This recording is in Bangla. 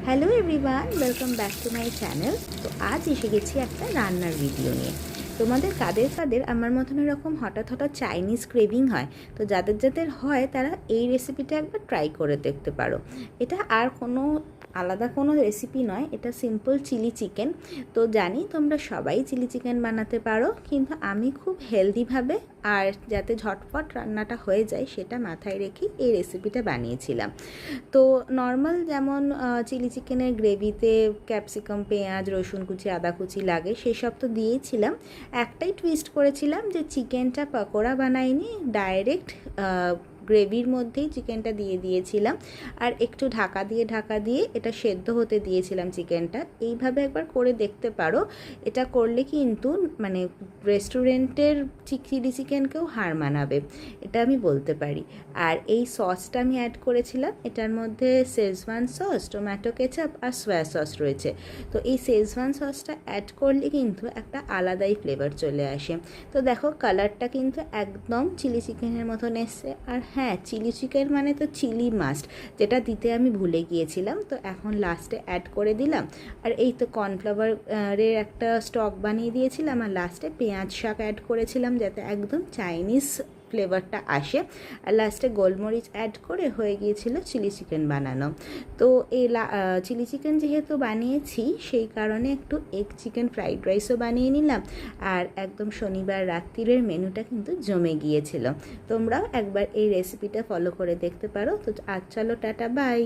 Hello everyone, welcome back to my channel. তো আজ এসে গেছি একটা রান্নার ভিডিও নিয়ে। তোমাদের কাদের কাদের আমার মতন এরকম হঠাৎ হঠাৎ চাইনিজ ক্রেভিং হয়, তো যাদের যাদের হয় তারা এই রেসিপিটা একবার ট্রাই করে দেখতে পারো। এটা আর কোনো আলাদা কোনো রেসিপি নয়, এটা সিম্পল চিলি চিকেন। তো জানি তোমরা সবাই চিলি চিকেন বানাতে পারো, কিন্তু আমি খুব হেলদিভাবে আর যাতে ঝটপট রান্নাটা হয়ে যায় সেটা মাথায় রেখেই এই রেসিপিটা বানিয়েছিলাম। তো নর্মাল যেমন চিলি চিকেনের গ্রেভিতে ক্যাপসিকাম, পেঁয়াজ, রসুন কুচি, আদা কুচি লাগে, সেসব তো দিয়েইছিলাম। একটাই টুইস্ট করেছিলাম যে চিকেনটা পকোড়া বানাইনি, ডাইরেক্ট গ্রেভির মধ্যেই চিকেনটা দিয়ে দিয়েছিলাম আর একটু ঢাকা দিয়ে এটা সেদ্ধ হতে দিয়েছিলাম চিকেনটা। এইভাবে একবার করে দেখতে পারো। এটা করলে কিন্তু মানে রেস্টুরেন্টের চিলি চিকেনকেও হার মানাবে, এটা আমি বলতে পারি। আর এই সসটা আমি অ্যাড করেছিলাম, এটার মধ্যে শেজওয়ান সস, টমেটো কেচাপ আর সয়া সস রয়েছে। তো এই শেজওয়ান সসটা অ্যাড করলে কিন্তু একটা আলাদাই ফ্লেভার চলে আসে। তো দেখো কালারটা কিন্তু একদম চিলি চিকেনের মতন এসছে। আর হ্যাঁ, চিলি চিকেন মানে তো চিলি মাস্ট, যেটা দিতে আমি ভুলে গিয়েছিলাম, তো এখন লাস্টে অ্যাড করে দিলাম। আর এই তো কর্নফ্লাওয়ারের একটা স্টক বানিয়ে দিয়েছিলাম, আর লাস্টে পেঁয়াজ শাক অ্যাড করেছিলাম যাতে একদম চাইনিজ ফ্লেভারটা আসে। আর লাস্টে গোলমরিচ অ্যাড করে হয়ে গিয়েছিল চিলি চিকেন বানানো। তো এই চিলি চিকেন যেহেতু বানিয়েছি সেই কারণে একটু এগ চিকেন ফ্রাইড রাইসও বানিয়ে নিলাম। আর একদম শনিবার রাত্রিরের মেনুটা কিন্তু জমে গিয়েছিল। তোমরাও একবার এই রেসিপিটা ফলো করে দেখতে পারো। তো আজ চলো, টাটা, বাই।